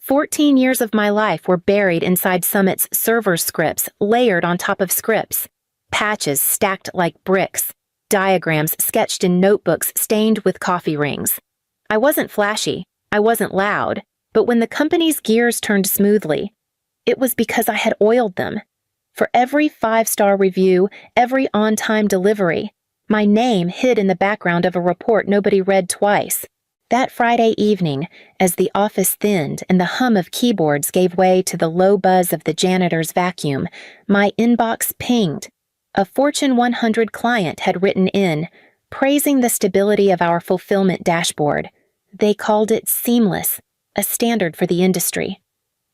14 years of my life were buried inside Summit's server scripts, layered on top of scripts. Patches stacked like bricks. Diagrams sketched in notebooks stained with coffee rings. I wasn't flashy. I wasn't loud. But when the company's gears turned smoothly, it was because I had oiled them. For every 5-star review, every on-time delivery, my name hid in the background of a report nobody read twice. That Friday evening, as the office thinned and the hum of keyboards gave way to the low buzz of the janitor's vacuum, my inbox pinged. A Fortune 100 client had written in, praising the stability of our fulfillment dashboard. They called it seamless, a standard for the industry.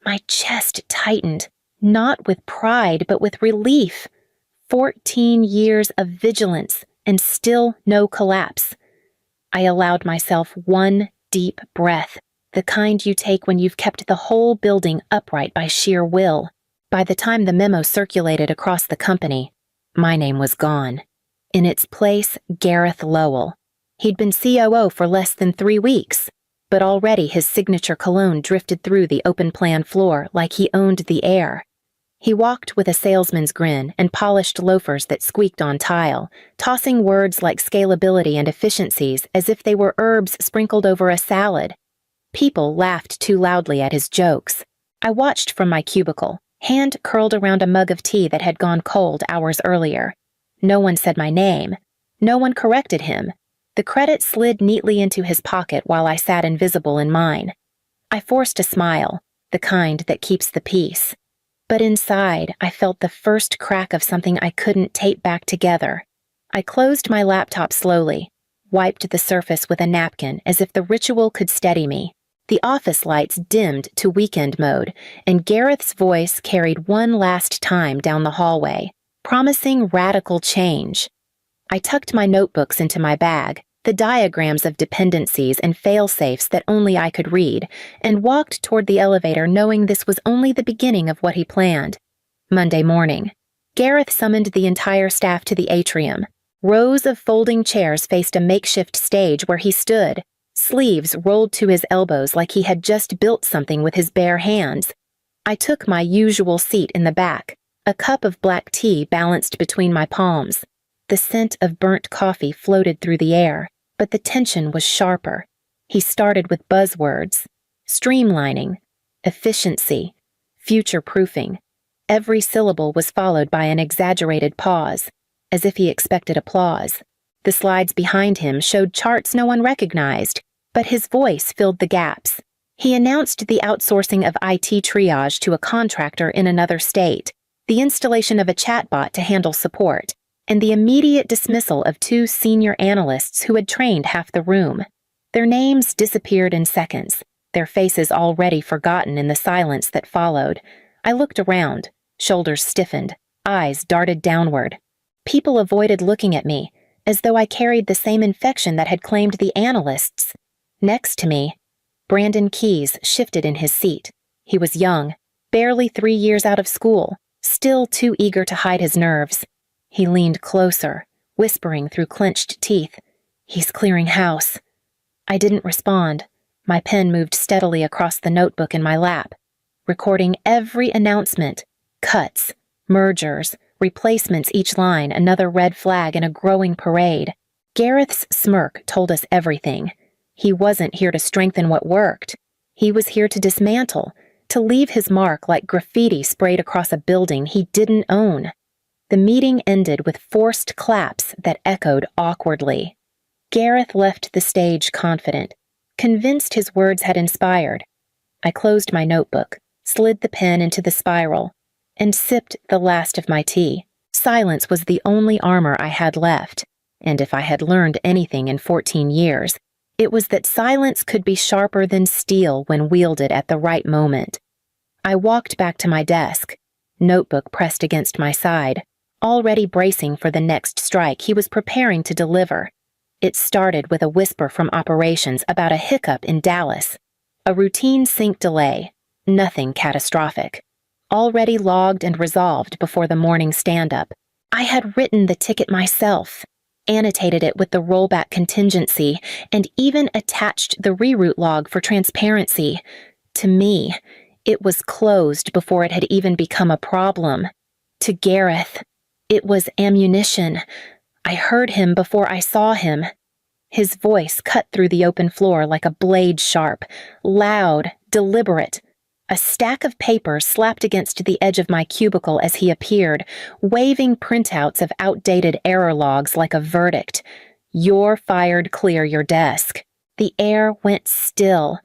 My chest tightened, not with pride but with relief. 14 years of vigilance and still no collapse. I allowed myself one deep breath, the kind you take when you've kept the whole building upright by sheer will. By the time the memo circulated across the company, my name was gone. In its place, Gareth Lowell. He'd been COO for less than 3 weeks, but already his signature cologne drifted through the open-plan floor like he owned the air. He walked with a salesman's grin and polished loafers that squeaked on tile, tossing words like scalability and efficiencies as if they were herbs sprinkled over a salad. People laughed too loudly at his jokes. I watched from my cubicle, hand curled around a mug of tea that had gone cold hours earlier. No one said my name. No one corrected him. The credit slid neatly into his pocket while I sat invisible in mine. I forced a smile, the kind that keeps the peace. But inside, I felt the first crack of something I couldn't tape back together. I closed my laptop slowly, wiped the surface with a napkin as if the ritual could steady me. The office lights dimmed to weekend mode, and Gareth's voice carried one last time down the hallway, promising radical change. I tucked my notebooks into my bag, the diagrams of dependencies and fail-safes that only I could read, and walked toward the elevator knowing this was only the beginning of what he planned. Monday morning. Gareth summoned the entire staff to the atrium. Rows of folding chairs faced a makeshift stage where he stood, sleeves rolled to his elbows like he had just built something with his bare hands. I took my usual seat in the back, a cup of black tea balanced between my palms. The scent of burnt coffee floated through the air, but the tension was sharper. He started with buzzwords: streamlining, efficiency, future-proofing. Every syllable was followed by an exaggerated pause, as if he expected applause. The slides behind him showed charts no one recognized, but his voice filled the gaps. He announced the outsourcing of IT triage to a contractor in another state, the installation of a chatbot to handle support, and the immediate dismissal of 2 senior analysts who had trained half the room. Their names disappeared in seconds, their faces already forgotten in the silence that followed. I looked around, shoulders stiffened, eyes darted downward. People avoided looking at me, as though I carried the same infection that had claimed the analysts. Next to me, Brandon Keyes shifted in his seat. He was young, barely 3 years out of school, still too eager to hide his nerves. He leaned closer, whispering through clenched teeth, "He's clearing house." I didn't respond. My pen moved steadily across the notebook in my lap, recording every announcement, cuts, mergers, replacements each line, another red flag in a growing parade. Gareth's smirk told us everything. He wasn't here to strengthen what worked. He was here to dismantle, to leave his mark like graffiti sprayed across a building he didn't own. The meeting ended with forced claps that echoed awkwardly. Gareth left the stage confident, convinced his words had inspired. I closed my notebook, slid the pen into the spiral, and sipped the last of my tea. Silence was the only armor I had left, and if I had learned anything in 14 years, it was that silence could be sharper than steel when wielded at the right moment. I walked back to my desk, notebook pressed against my side. Already bracing for the next strike he was preparing to deliver. It started with a whisper from operations about a hiccup in Dallas. A routine sync delay, nothing catastrophic. Already logged and resolved before the morning stand-up. I had written the ticket myself, annotated it with the rollback contingency, and even attached the reroute log for transparency. To me, it was closed before it had even become a problem. To Gareth, it was ammunition. I heard him before I saw him. His voice cut through the open floor like a blade sharp, loud, deliberate. A stack of papers slapped against the edge of my cubicle as he appeared, waving printouts of outdated error logs like a verdict. "You're fired, clear your desk." The air went still.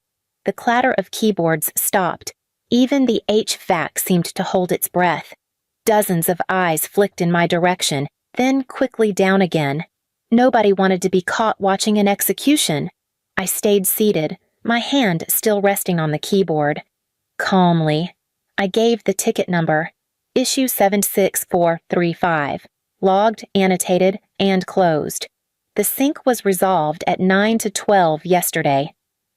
The clatter of keyboards stopped. Even the HVAC seemed to hold its breath. Dozens of eyes flicked in my direction, then quickly down again. Nobody wanted to be caught watching an execution. I stayed seated, my hand still resting on the keyboard. Calmly, I gave the ticket number, issue 76435, logged, annotated, and closed. The sync was resolved at 9 to 12 yesterday.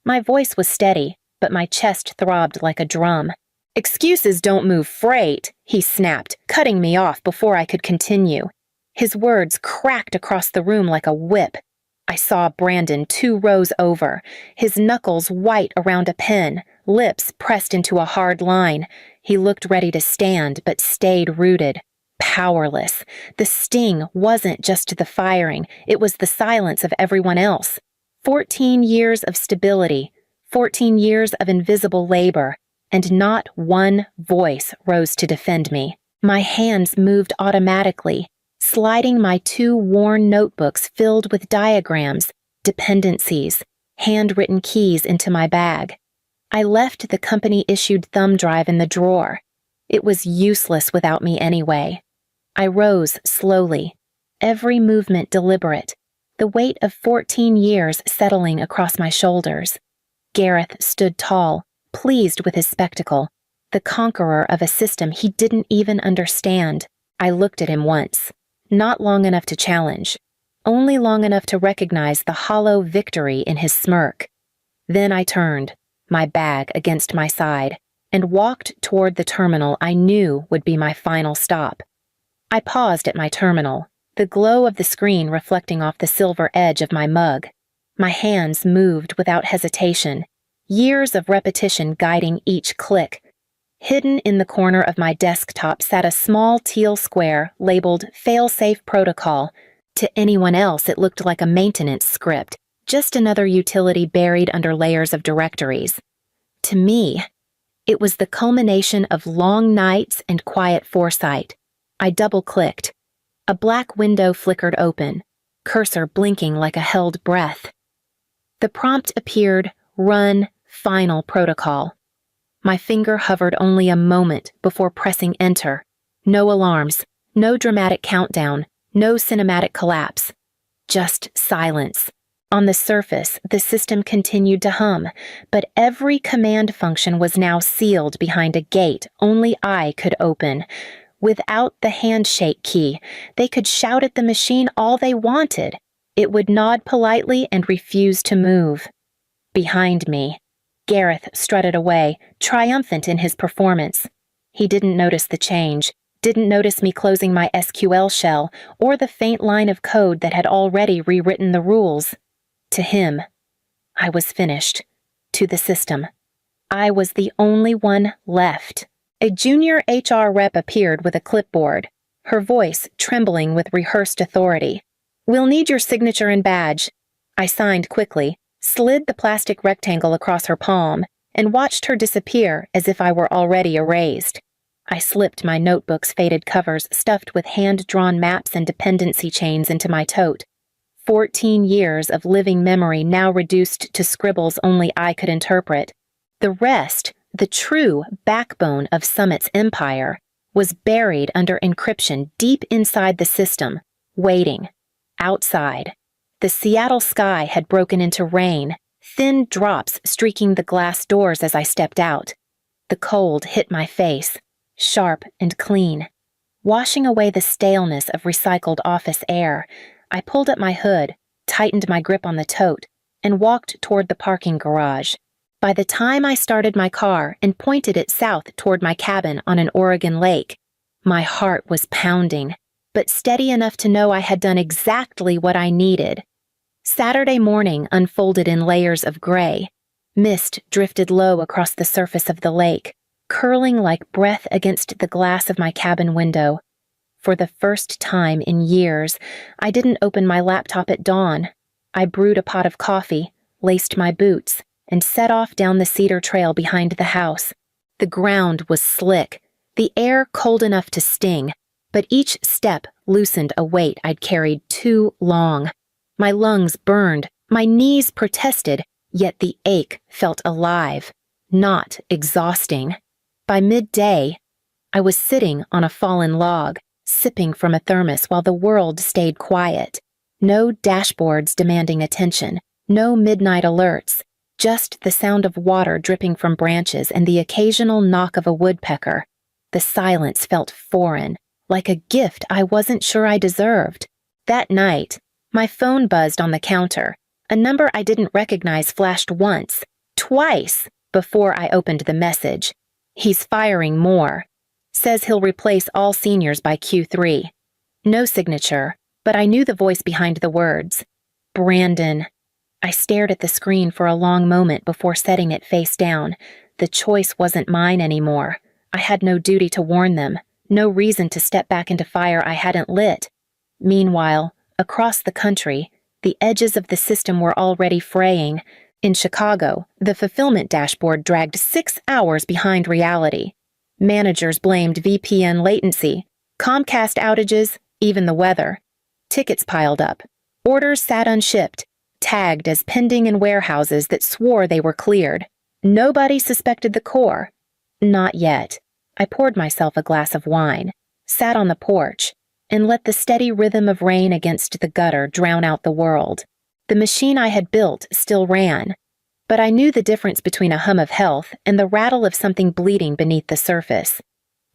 My voice was steady, but my chest throbbed like a drum. "Excuses don't move freight," he snapped, cutting me off before I could continue. His words cracked across the room like a whip. I saw Brandon 2 rows over, his knuckles white around a pen, lips pressed into a hard line. He looked ready to stand, but stayed rooted, powerless. The sting wasn't just the firing, it was the silence of everyone else. 14 years of stability, 14 years of invisible labor, and not one voice rose to defend me. My hands moved automatically, sliding my 2 worn notebooks filled with diagrams, dependencies, handwritten keys into my bag. I left the company-issued thumb drive in the drawer. It was useless without me anyway. I rose slowly, every movement deliberate, the weight of 14 years settling across my shoulders. Gareth stood tall, pleased with his spectacle, the conqueror of a system he didn't even understand. I looked at him once. Not long enough to challenge, only long enough to recognize the hollow victory in his smirk. Then I turned, my bag against my side, and walked toward the terminal I knew would be my final stop. I paused at my terminal, the glow of the screen reflecting off the silver edge of my mug. My hands moved without hesitation, years of repetition guiding each click. Hidden in the corner of my desktop sat a small teal square labeled Failsafe Protocol. To anyone else, it looked like a maintenance script, just another utility buried under layers of directories. To me, it was the culmination of long nights and quiet foresight. I double-clicked. A black window flickered open, cursor blinking like a held breath. The prompt appeared, Run Final Protocol. My finger hovered only a moment before pressing enter. No alarms, no dramatic countdown, no cinematic collapse. Just silence. On the surface, the system continued to hum, but every command function was now sealed behind a gate only I could open. Without the handshake key, they could shout at the machine all they wanted. It would nod politely and refuse to move. Behind me, Gareth strutted away, triumphant in his performance. He didn't notice the change, didn't notice me closing my SQL shell, or the faint line of code that had already rewritten the rules. To him, I was finished. To the system, I was the only one left. A junior HR rep appeared with a clipboard, her voice trembling with rehearsed authority. "We'll need your signature and badge." I signed quickly, slid the plastic rectangle across her palm, and watched her disappear as if I were already erased. I slipped my notebook's faded covers stuffed with hand-drawn maps and dependency chains into my tote. 14 years of living memory now reduced to scribbles only I could interpret. The rest, the true backbone of Summit's empire, was buried under encryption deep inside the system, waiting. Outside, the Seattle sky had broken into rain, thin drops streaking the glass doors as I stepped out. The cold hit my face, sharp and clean. Washing away the staleness of recycled office air, I pulled up my hood, tightened my grip on the tote, and walked toward the parking garage. By the time I started my car and pointed it south toward my cabin on an Oregon lake, my heart was pounding, but steady enough to know I had done exactly what I needed. Saturday morning unfolded in layers of gray. Mist drifted low across the surface of the lake, curling like breath against the glass of my cabin window. For the first time in years, I didn't open my laptop at dawn. I brewed a pot of coffee, laced my boots, and set off down the cedar trail behind the house. The ground was slick, the air cold enough to sting, but each step loosened a weight I'd carried too long. My lungs burned, my knees protested, yet the ache felt alive, not exhausting. By midday, I was sitting on a fallen log, sipping from a thermos while the world stayed quiet. No dashboards demanding attention, no midnight alerts, just the sound of water dripping from branches and the occasional knock of a woodpecker. The silence felt foreign, like a gift I wasn't sure I deserved. That night, my phone buzzed on the counter. A number I didn't recognize flashed once, twice, before I opened the message. He's firing more. Says he'll replace all seniors by Q3. No signature, but I knew the voice behind the words. Brandon. I stared at the screen for a long moment before setting it face down. The choice wasn't mine anymore. I had no duty to warn them, no reason to step back into fire I hadn't lit. Meanwhile, across the country, the edges of the system were already fraying. In Chicago, the fulfillment dashboard dragged 6 hours behind reality. Managers blamed VPN latency, Comcast outages, even the weather. Tickets piled up. Orders sat unshipped, tagged as pending in warehouses that swore they were cleared. Nobody suspected the core. Not yet. I poured myself a glass of wine, sat on the porch, and let the steady rhythm of rain against the gutter drown out the world. The machine I had built still ran, but I knew the difference between a hum of health and the rattle of something bleeding beneath the surface.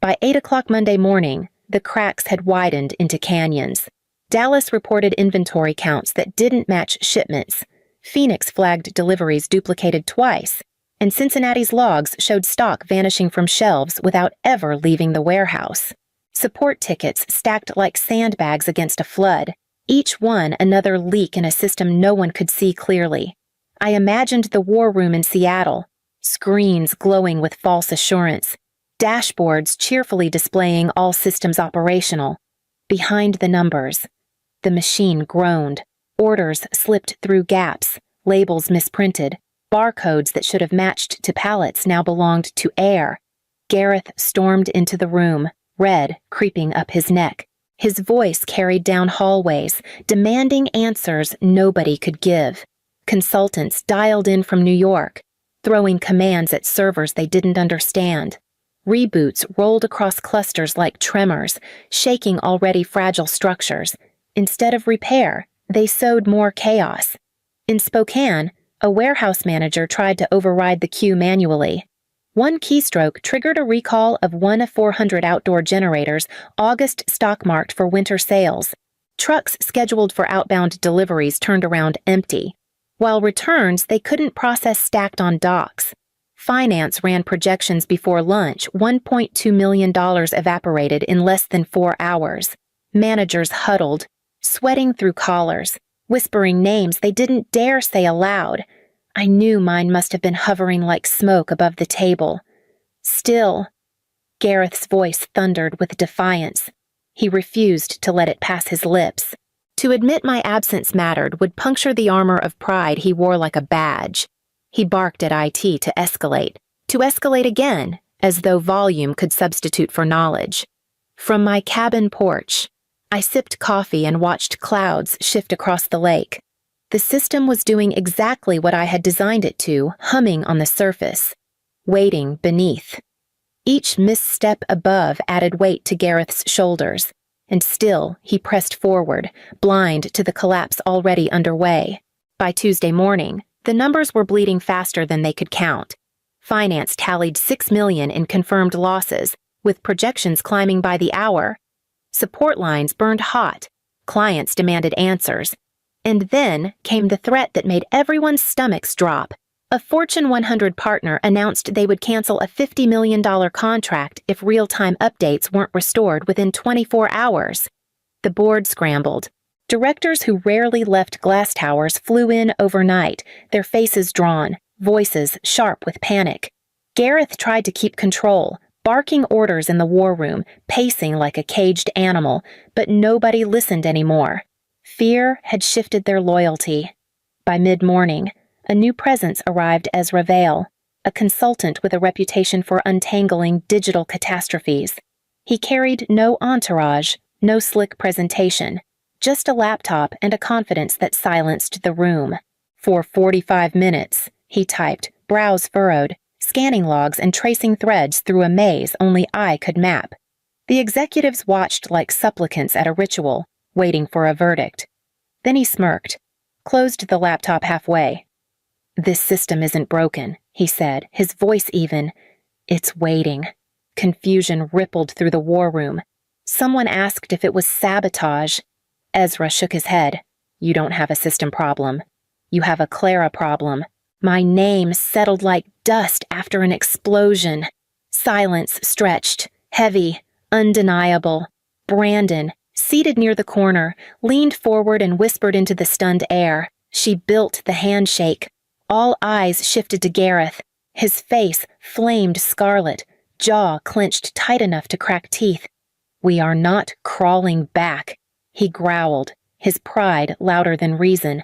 By 8 o'clock Monday morning, the cracks had widened into canyons. Dallas reported inventory counts that didn't match shipments. Phoenix flagged deliveries duplicated twice, and Cincinnati's logs showed stock vanishing from shelves without ever leaving the warehouse. Support tickets stacked like sandbags against a flood, each one another leak in a system no one could see clearly. I imagined the war room in Seattle, screens glowing with false assurance, dashboards cheerfully displaying all systems operational. Behind the numbers, the machine groaned. Orders slipped through gaps, labels misprinted, barcodes that should have matched to pallets now belonged to air. Gareth stormed into the room, red creeping up his neck. His voice carried down hallways, demanding answers nobody could give. Consultants dialed in from New York, throwing commands at servers they didn't understand. Reboots rolled across clusters like tremors, shaking already fragile structures. Instead of repair, they sowed more chaos. In Spokane, a warehouse manager tried to override the queue manually. One keystroke triggered a recall of one of 400 outdoor generators August stock-marked for winter sales. Trucks scheduled for outbound deliveries turned around empty, while returns they couldn't process stacked on docks. Finance ran projections before lunch. $1.2 million evaporated in less than 4 hours. Managers huddled, sweating through collars, whispering names they didn't dare say aloud. I knew mine must have been hovering like smoke above the table. Still, Gareth's voice thundered with defiance. He refused to let it pass his lips. To admit my absence mattered would puncture the armor of pride he wore like a badge. He barked at IT to escalate again, as though volume could substitute for knowledge. From my cabin porch, I sipped coffee and watched clouds shift across the lake. The system was doing exactly what I had designed it to, humming on the surface, waiting beneath. Each misstep above added weight to Gareth's shoulders, and still he pressed forward, blind to the collapse already underway. By Tuesday morning, the numbers were bleeding faster than they could count. Finance tallied $6 million in confirmed losses, with projections climbing by the hour. Support lines burned hot. Clients demanded answers. And then came the threat that made everyone's stomachs drop. A Fortune 100 partner announced they would cancel a $50 million contract if real-time updates weren't restored within 24 hours. The board scrambled. Directors who rarely left glass towers flew in overnight, their faces drawn, voices sharp with panic. Gareth tried to keep control, barking orders in the war room, pacing like a caged animal, but nobody listened anymore. Fear had shifted their loyalty. By mid-morning, a new presence arrived, Ezra Vale, a consultant with a reputation for untangling digital catastrophes. He carried no entourage, no slick presentation, just a laptop and a confidence that silenced the room. For 45 minutes, he typed, brows furrowed, scanning logs and tracing threads through a maze only I could map. The executives watched like supplicants at a ritual, waiting for a verdict. Then he smirked, closed the laptop halfway. "This system isn't broken," he said, his voice even. "It's waiting." Confusion rippled through the war room. Someone asked if it was sabotage. Ezra shook his head. "You don't have a system problem. You have a Clara problem." My name settled like dust after an explosion. Silence stretched, heavy, undeniable. Brandon, seated near the corner, leaned forward and whispered into the stunned air. She built the handshake. All eyes shifted to Gareth. His face flamed scarlet, jaw clenched tight enough to crack teeth. "We are not crawling back," he growled, his pride louder than reason.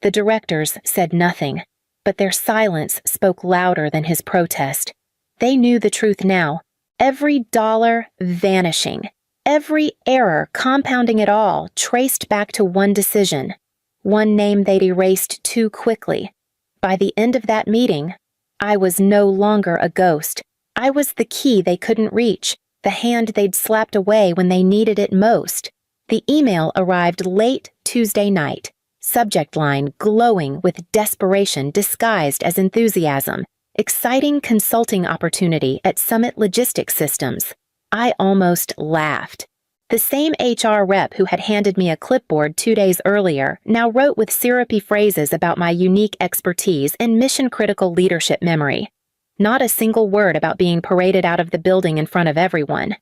The directors said nothing, but their silence spoke louder than his protest. They knew the truth now. Every dollar vanishing. Every error compounding it all, traced back to one decision. One name they'd erased too quickly. By the end of that meeting, I was no longer a ghost. I was the key they couldn't reach, the hand they'd slapped away when they needed it most. The email arrived late Tuesday night. Subject line glowing with desperation disguised as enthusiasm. Exciting consulting opportunity at Summit Logistics Systems. I almost laughed. The same HR rep who had handed me a clipboard 2 days earlier now wrote with syrupy phrases about my unique expertise and mission-critical leadership memory. Not a single word about being paraded out of the building in front of everyone.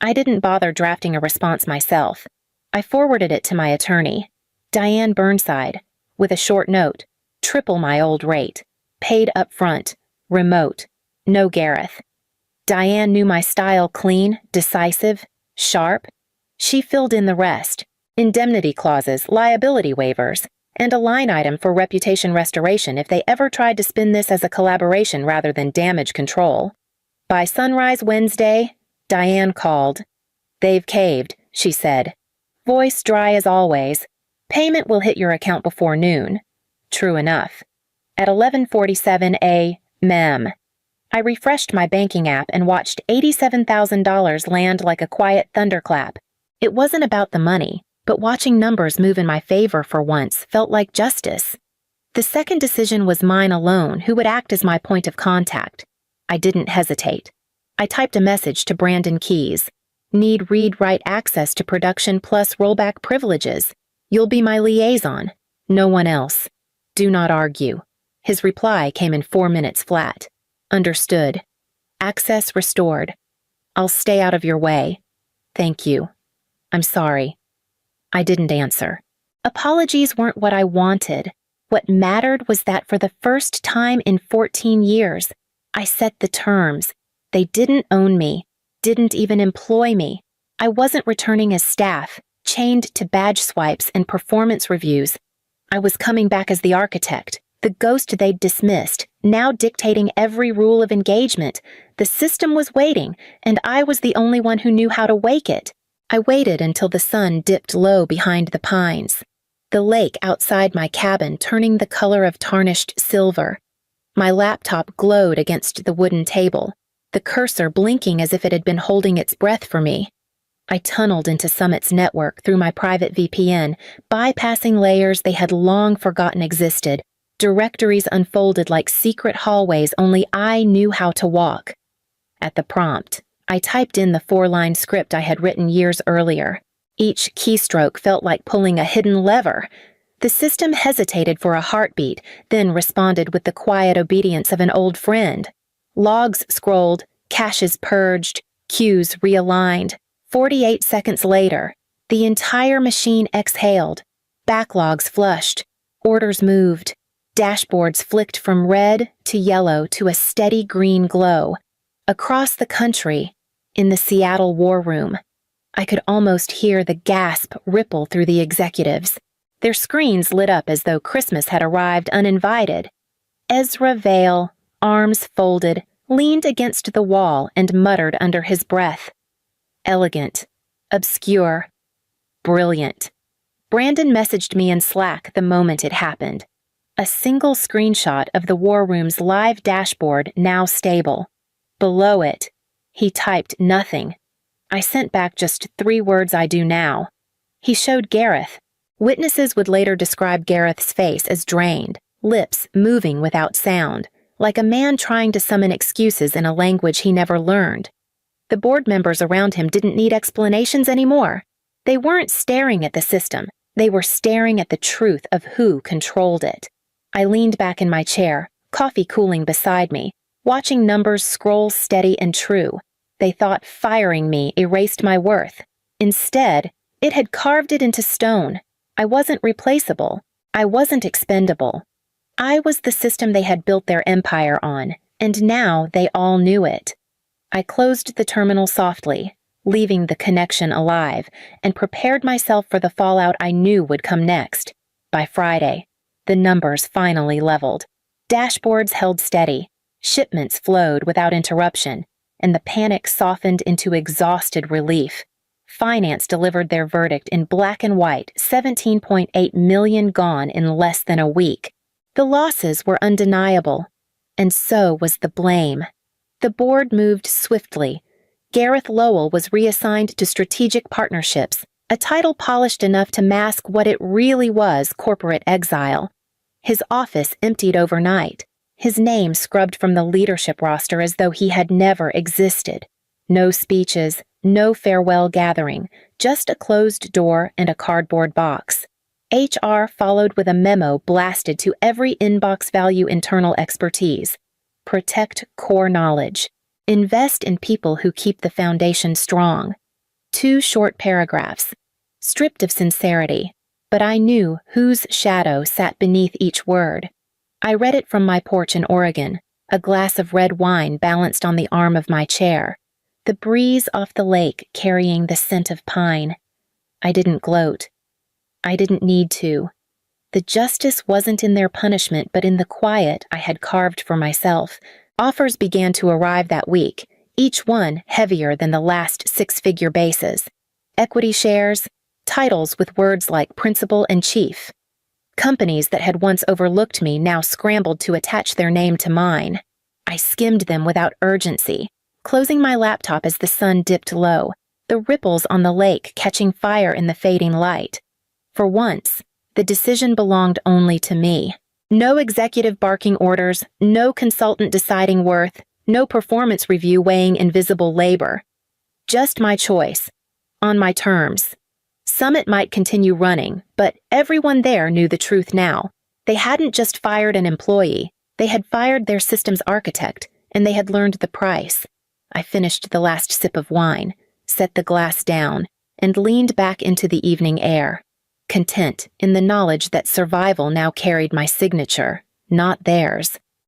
I didn't bother drafting a response myself. I forwarded it to my attorney, Diane Burnside, with a short note, triple my old rate, paid up front, remote, no Gareth. Diane knew my style clean, decisive, sharp. She filled in the rest, indemnity clauses, liability waivers, and a line item for reputation restoration if they ever tried to spin this as a collaboration rather than damage control. By sunrise Wednesday, Diane called. "They've caved," she said. Voice dry as always. "Payment will hit your account before noon." True enough. At 11:47 a.m., I refreshed my banking app and watched $87,000 land like a quiet thunderclap. It wasn't about the money, but watching numbers move in my favor for once felt like justice. The second decision was mine alone, who would act as my point of contact. I didn't hesitate. I typed a message to Brandon Keyes. "Need read-write access to production plus rollback privileges. You'll be my liaison. No one else. Do not argue." His reply came in 4 minutes flat. "Understood. Access restored. I'll stay out of your way. Thank you. I'm sorry." I didn't answer. Apologies weren't what I wanted. What mattered was that for the first time in 14 years, I set the terms. They didn't own me, didn't even employ me. I wasn't returning as staff, chained to badge swipes and performance reviews. I was coming back as the architect, the ghost they'd dismissed, now dictating every rule of engagement. The system was waiting, and I was the only one who knew how to wake it. I waited until the sun dipped low behind the pines, the lake outside my cabin turning the color of tarnished silver. My laptop glowed against the wooden table, the cursor blinking as if it had been holding its breath for me. I tunneled into Summit's network through my private VPN, bypassing layers they had long forgotten existed. Directories unfolded like secret hallways only I knew how to walk. At the prompt, I typed in the 4-line script I had written years earlier. Each keystroke felt like pulling a hidden lever. The system hesitated for a heartbeat, then responded with the quiet obedience of an old friend. Logs scrolled, caches purged, queues realigned. 48 seconds later, the entire machine exhaled. Backlogs flushed. Orders moved. Dashboards flicked from red to yellow to a steady green glow. Across the country, in the Seattle war room, I could almost hear the gasp ripple through the executives. Their screens lit up as though Christmas had arrived uninvited. Ezra Vale, arms folded, leaned against the wall and muttered under his breath. Elegant, obscure, brilliant. Brandon messaged me in Slack the moment it happened. A single screenshot of the war room's live dashboard now stable. Below it, he typed nothing. I sent back just 3 words I do now. He showed Gareth. Witnesses would later describe Gareth's face as drained, lips moving without sound, like a man trying to summon excuses in a language he never learned. The board members around him didn't need explanations anymore. They weren't staring at the system. They were staring at the truth of who controlled it. I leaned back in my chair, coffee cooling beside me, watching numbers scroll steady and true. They thought firing me erased my worth. Instead, it had carved it into stone. I wasn't replaceable. I wasn't expendable. I was the system they had built their empire on, and now they all knew it. I closed the terminal softly, leaving the connection alive, and prepared myself for the fallout I knew would come next. By Friday, the numbers finally leveled. Dashboards held steady, shipments flowed without interruption, and the panic softened into exhausted relief. Finance delivered their verdict in black and white, 17.8 million gone in less than a week. The losses were undeniable, and so was the blame. The board moved swiftly. Gareth Lowell was reassigned to strategic partnerships, a title polished enough to mask what it really was: corporate exile. His office emptied overnight, his name scrubbed from the leadership roster as though he had never existed. No speeches, no farewell gathering, just a closed door and a cardboard box. HR followed with a memo blasted to every inbox value internal expertise. Protect core knowledge. Invest in people who keep the foundation strong. 2 short paragraphs, stripped of sincerity, but I knew whose shadow sat beneath each word. I read it from my porch in Oregon, a glass of red wine balanced on the arm of my chair, the breeze off the lake carrying the scent of pine. I didn't gloat. I didn't need to. The justice wasn't in their punishment, but in the quiet I had carved for myself. Offers began to arrive that week, each one heavier than the last 6-figure bases. Equity shares, titles with words like principal and chief. Companies that had once overlooked me now scrambled to attach their name to mine. I skimmed them without urgency, closing my laptop as the sun dipped low, the ripples on the lake catching fire in the fading light. For once, the decision belonged only to me. No executive barking orders, no consultant deciding worth, no performance review weighing invisible labor. Just my choice, on my terms. Summit might continue running, but everyone there knew the truth now. They hadn't just fired an employee, they had fired their systems architect, and they had learned the price. I finished the last sip of wine, set the glass down, and leaned back into the evening air, content in the knowledge that survival now carried my signature, not theirs.